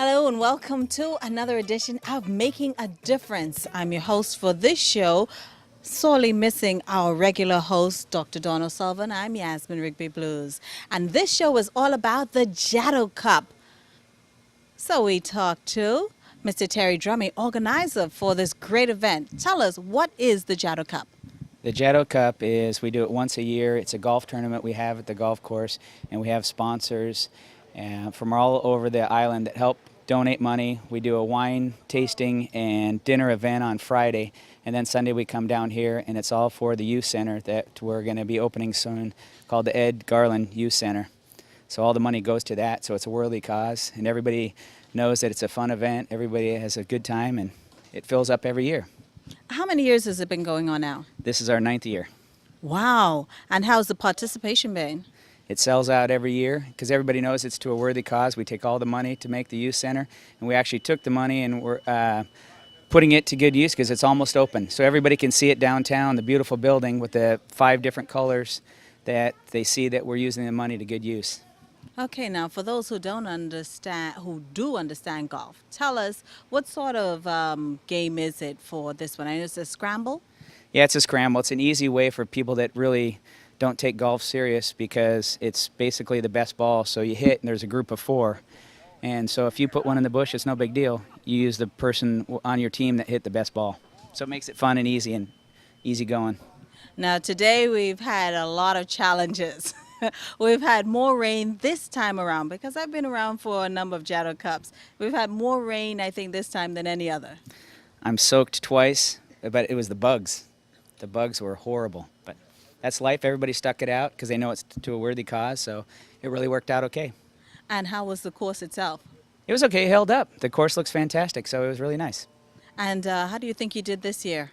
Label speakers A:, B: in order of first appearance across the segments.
A: Hello and welcome to another edition of Making a Difference. I'm your host for this show, sorely missing our regular host, Dr. Donald Sullivan. I'm Yasmin Rigby Blues. And this show is all about the Jadot Cup. So we talked to Mr. Terry Drummy, organizer for this great event. Tell us, what is the Jadot Cup?
B: The Jadot Cup is, we do it once a year. It's a golf tournament we have at the golf course, and we have sponsors from all over the island that help donate money. We do a wine tasting and dinner event on Friday, and then Sunday we come down here, and it's all for the youth center that we're going to be opening soon, called the Ed Garland Youth Center. So all the money goes to that, so it's a worthy cause, and everybody knows that it's a fun event. Everybody has a good time, and it fills up every year.
A: How many years has it been going on now?
B: This is our 9th year.
A: Wow. And how's the participation been?
B: It sells out every year because everybody knows it's to a worthy cause. We take all the money to make the youth center, and we actually took the money and we're putting it to good use because it's almost open. So everybody can see it downtown, the beautiful building with the 5 different colors, that they see that we're using the money to good use.
A: Okay, now for those who do understand golf, tell us what sort of game is it for this one? I know it's a scramble.
B: Yeah, it's a scramble. It's an easy way for people that really don't take golf serious because it's basically the best ball. So you hit and there's a group of 4. And so if you put one in the bush, it's no big deal. You use the person on your team that hit the best ball. So it makes it fun and easy going.
A: Now today we've had a lot of challenges. We've had more rain this time around because I've been around for a number of Jadot Cups. We've had more rain, I think, this time than any other.
B: I'm soaked twice, but it was the bugs. The bugs were horrible. But that's life. Everybody stuck it out because they know it's to a worthy cause, so it really worked out okay.
A: And how was the course itself?
B: It was okay. It held up. The course looks fantastic, so it was really nice.
A: And how do you think you did this year?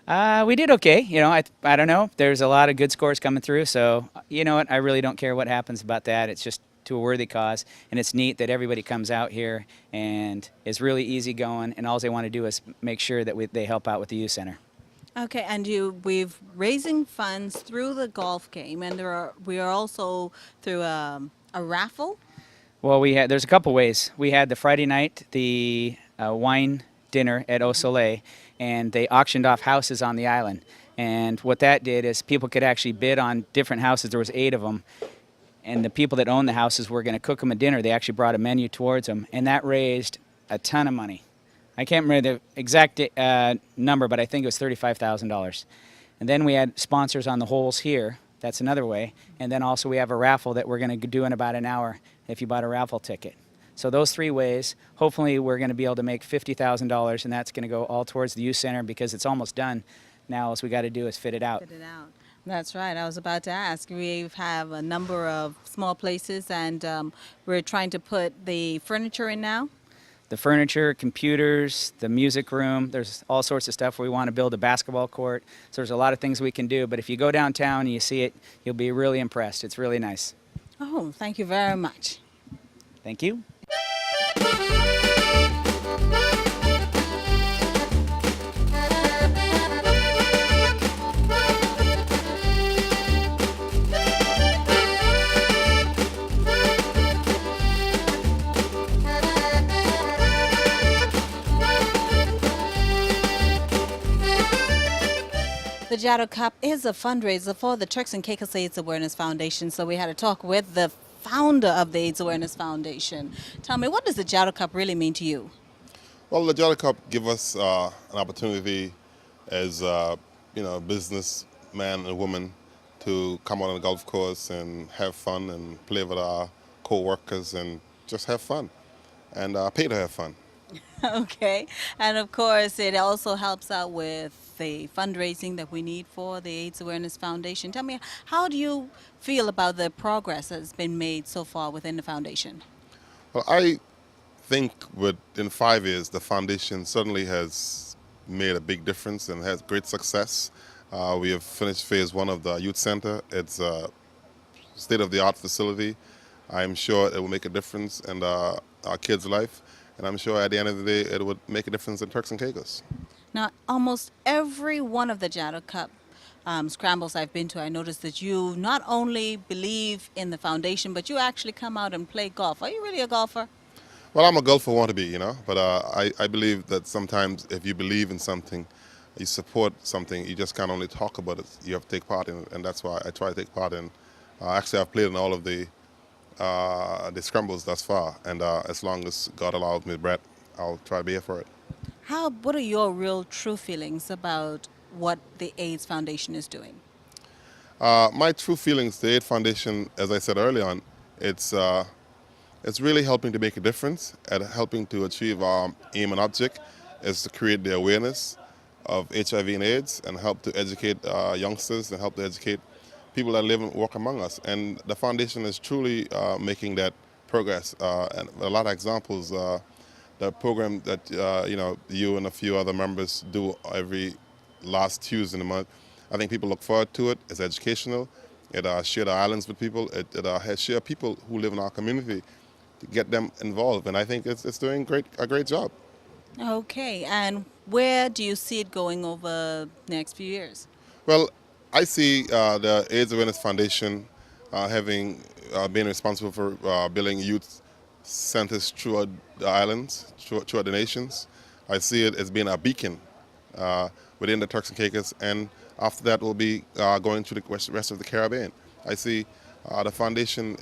B: We did okay. You know, I don't know. There's a lot of good scores coming through, so you know what? I really don't care what happens about that. It's just to a worthy cause, and it's neat that everybody comes out here and is really easy going, and all they want to do is make sure that they help out with the youth center.
A: Okay, and we've raising funds through the golf game, and we are also through a raffle.
B: Well, there's a couple ways. We had the Friday night, the wine dinner at Au Soleil, and they auctioned off houses on the island. And what that did is people could actually bid on different houses. There was 8 of them. And the people that owned the houses were going to cook them a dinner. They actually brought a menu towards them, and that raised a ton of money. I can't remember the exact number, but I think it was $35,000. And then we had sponsors on the holes here. That's another way. And then also we have a raffle that we're going to do in about an hour if you bought a raffle ticket. So those 3 ways, hopefully we're going to be able to make $50,000, and that's going to go all towards the youth center because it's almost done. Now all we got to do is fit it out.
A: Fit it out. That's right. I was about to ask. We have a number of small places, and we're trying to put the furniture in now.
B: The furniture, computers, the music room, there's all sorts of stuff. We want to build a basketball court. So there's a lot of things we can do. But if you go downtown and you see it, you'll be really impressed. It's really nice.
A: Oh, thank you very much.
B: Thank you.
A: The Jadot Cup is a fundraiser for the Turks and Caicos AIDS Awareness Foundation. So we had a talk with the founder of the AIDS Awareness Foundation. Tell me, what does the Jadot Cup really mean to you?
C: Well, the Jadot Cup give us an opportunity as businessman and woman to come out on the golf course and have fun and play with our co-workers and just have fun and pay to have fun.
A: Okay. And of course, it also helps out with the fundraising that we need for the AIDS Awareness Foundation. Tell me, how do you feel about the progress that's been made so far within the foundation?
C: Well, I think within 5 years, the foundation certainly has made a big difference and has great success. We have finished phase 1 of the youth center. It's a state-of-the-art facility. I'm sure it will make a difference in our kids' life. And I'm sure at the end of the day, it would make a difference in Turks and Caicos.
A: Now, almost every one of the Jadot Cup scrambles I've been to, I noticed that you not only believe in the foundation, but you actually come out and play golf. Are you really a golfer?
C: Well, I'm a golfer, want to be, but I believe that sometimes if you believe in something, you support something, you just can't only talk about it, you have to take part in it, and that's why I try to take part in. Actually, I've played in all of the scrambles thus far, and as long as God allows me breath, I'll try to be here for it.
A: What are your real true feelings about what the AIDS Foundation is doing?
C: My true feelings, the Aid Foundation, as I said early on, it's it's really helping to make a difference and helping to achieve our aim and object is to create the awareness of HIV and AIDS and help to educate youngsters and help to educate people that live and work among us. And the foundation is truly making that progress. And a lot of examples, the program that you and a few other members do every last Tuesday in the month. I think people look forward to it. It's educational. It share the islands with people. It has share people who live in our community to get them involved. And I think it's doing a great job.
A: Okay, and where do you see it going over the next few years?
C: Well, I see the AIDS Awareness Foundation having been responsible for building youth centers throughout the islands, throughout the nations. I see it as being a beacon within the Turks and Caicos, and after that we'll be going to the rest of the Caribbean. I see the foundation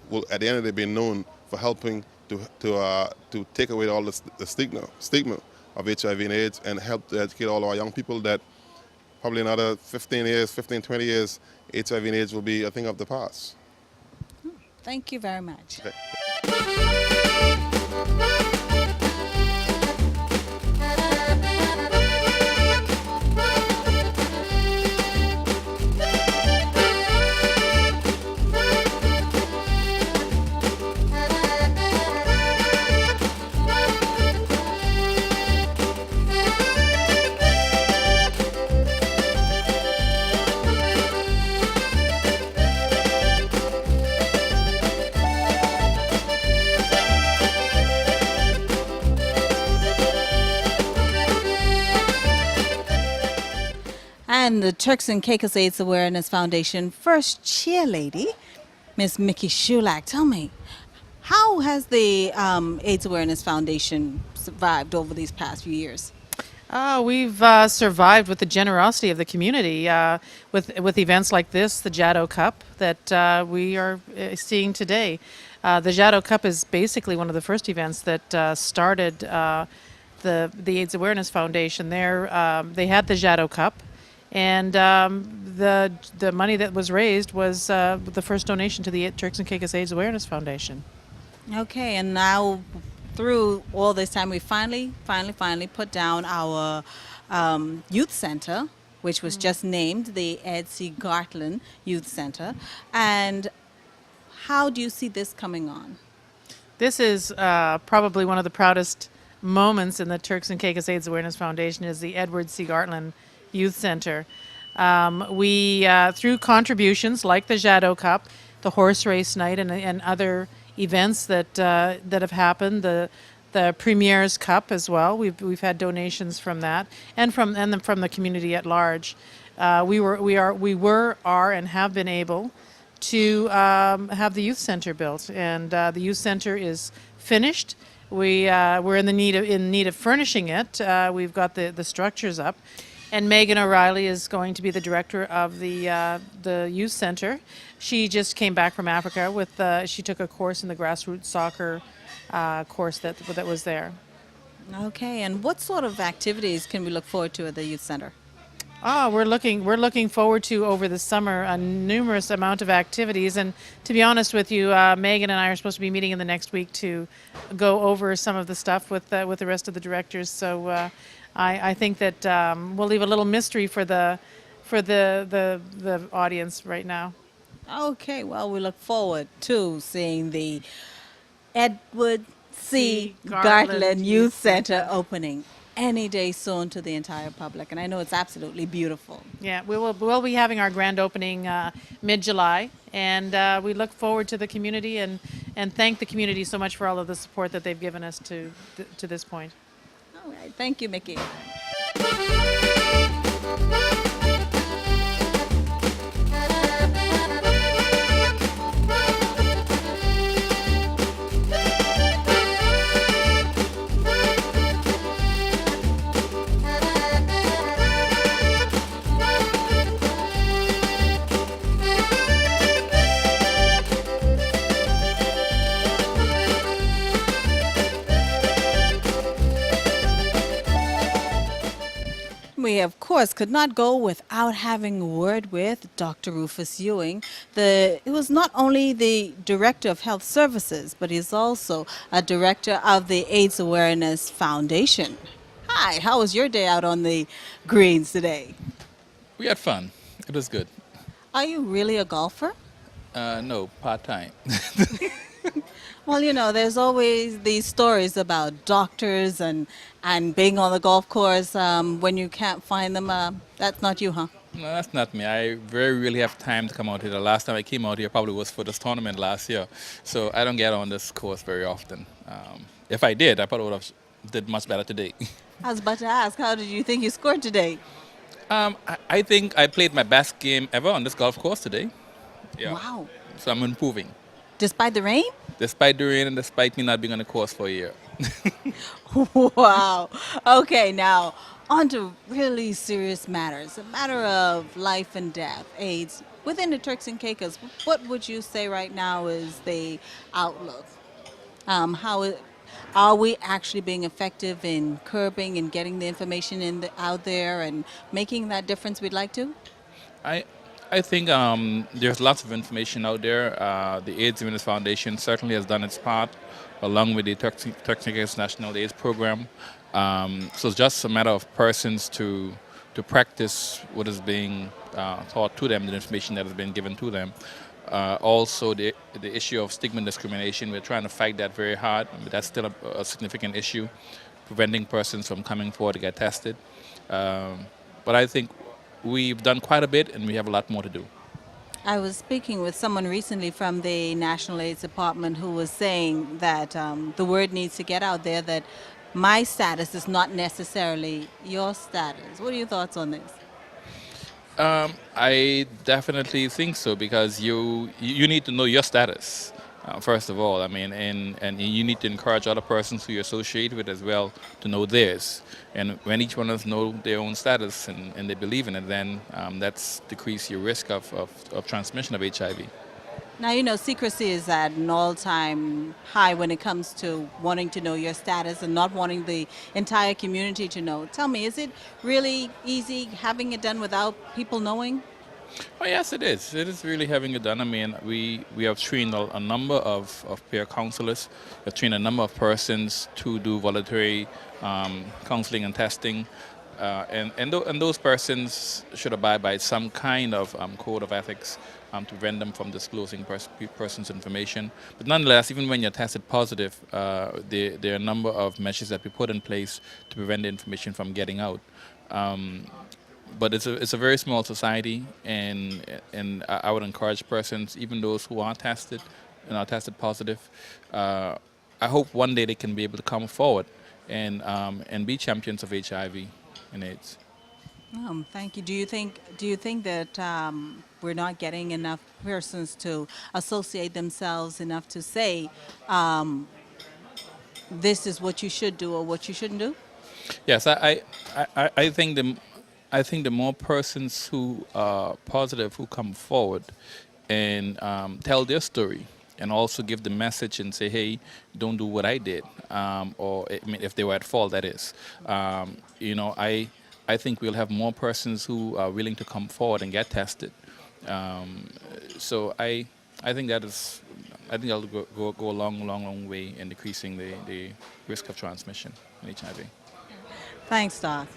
C: will at the end of the day be known for helping to take away all the stigma of HIV and AIDS and help to educate all our young people that probably another 20 years, HIV and AIDS will be a thing of the past.
A: Thank you very much.
C: Okay.
A: And the Turks and Caicos AIDS Awareness Foundation first chairlady, Miss Mickey Shulak. Tell me, how has the AIDS Awareness Foundation survived over these past few years?
D: We've survived with the generosity of the community, with events like this, the Jadot Cup that we are seeing today. The Jadot Cup is basically one of the first events that started the AIDS Awareness Foundation. They had the Jadot Cup, and the money that was raised was the first donation to the Turks and Caicos AIDS Awareness Foundation.
A: Okay, and now through all this time, we finally put down our youth center, which was just named the Ed C. Gartland Youth Center. And how do you see this coming on?
D: This is probably one of the proudest moments in the Turks and Caicos AIDS Awareness Foundation is the Edward C. Gartland Youth Center. We, through contributions like the Jadot Cup, the horse race night, and other events that have happened, the Premier's Cup as well. We've had donations from that, and from the community at large. We are, and have been able to have the youth center built, and the youth center is finished. We're in need of furnishing it. We've got the structures up. And Megan O'Reilly is going to be the director of the youth center. She just came back from Africa she took a course in the grassroots soccer course that was there.
A: Okay, and what sort of activities can we look forward to at the youth center?
D: We're looking forward to over the summer a numerous amount of activities, and to be honest with you, Megan and I are supposed to be meeting in the next week to go over some of the stuff with the rest of the directors. So I think that we'll leave a little mystery for the audience right now.
A: Okay, well, we look forward to seeing the Edward C. Gartland Youth Center opening any day soon to the entire public, and I know it's absolutely beautiful.
D: Yeah, we'll be having our grand opening mid-July, and we look forward to the community and thank the community so much for all of the support that they've given us to this point.
A: All right, thank you, Mickey. of course, could not go without having a word with Dr. Rufus Ewing. He was not only the Director of Health Services, but he's also a Director of the AIDS Awareness Foundation. Hi, how was your day out on the greens today?
E: We had fun. It was good.
A: Are you really a golfer?
E: No, part time.
A: Well, there's always these stories about doctors and being on the golf course when you can't find them. That's not you, huh?
E: No, that's not me. I very rarely have time to come out here. The last time I came out here probably was for this tournament last year. So I don't get on this course very often. If I did, I probably would have did much better today.
A: I was about to ask, how did you think you scored today?
E: I think I played my best game ever on this golf course today. Yeah.
A: Wow.
E: So I'm improving.
A: Despite the rain?
E: Despite the rain and despite me not being on the course for a year.
A: Wow. Okay, now on to really serious matters. A matter of life and death, AIDS. Within the Turks and Caicos, what would you say right now is the outlook? Are we actually being effective in curbing and getting the information out there and making that difference we'd like to?
E: I I think there's lots of information out there. The AIDS Awareness Foundation certainly has done its part, along with the Turks National AIDS Program. So it's just a matter of persons to practice what is being taught to them, the information that has been given to them. Also, the issue of stigma and discrimination, we're trying to fight that very hard, but that's still a significant issue, preventing persons from coming forward to get tested. But I think we've done quite a bit, and we have a lot more to do.
A: I was speaking with someone recently from the National AIDS Department who was saying that the word needs to get out there that my status is not necessarily your status. What are your thoughts on this?
E: I definitely think so because you need to know your status. First of all, I mean, and you need to encourage other persons who you associate with as well to know theirs. And when each one of us know their own status and they believe in it, then that's decrease your risk of transmission of HIV.
A: Now, secrecy is at an all-time high when it comes to wanting to know your status and not wanting the entire community to know. Tell me, is it really easy having it done without people knowing?
E: Oh yes, it is. It is really having it done. I mean, we have trained a number of peer counselors. We've trained a number of persons to do voluntary counseling and testing. And those persons should abide by some kind of code of ethics to prevent them from disclosing person's information. But nonetheless, even when you're tested positive, there are a number of measures that we put in place to prevent the information from getting out. But it's a very small society, and I would encourage persons, even those who are tested and are tested positive. I hope one day they can be able to come forward and be champions of HIV and AIDS.
A: Thank you. Do you think that we're not getting enough persons to associate themselves enough to say this is what you should do or what you shouldn't do?
E: Yes, I think the more persons who are positive who come forward and tell their story and also give the message and say, hey, don't do what I did, or I mean, if they were at fault, that is. I think we'll have more persons who are willing to come forward and get tested. So I think that'll go a long way in decreasing the risk of transmission in HIV.
A: Thanks, Doc.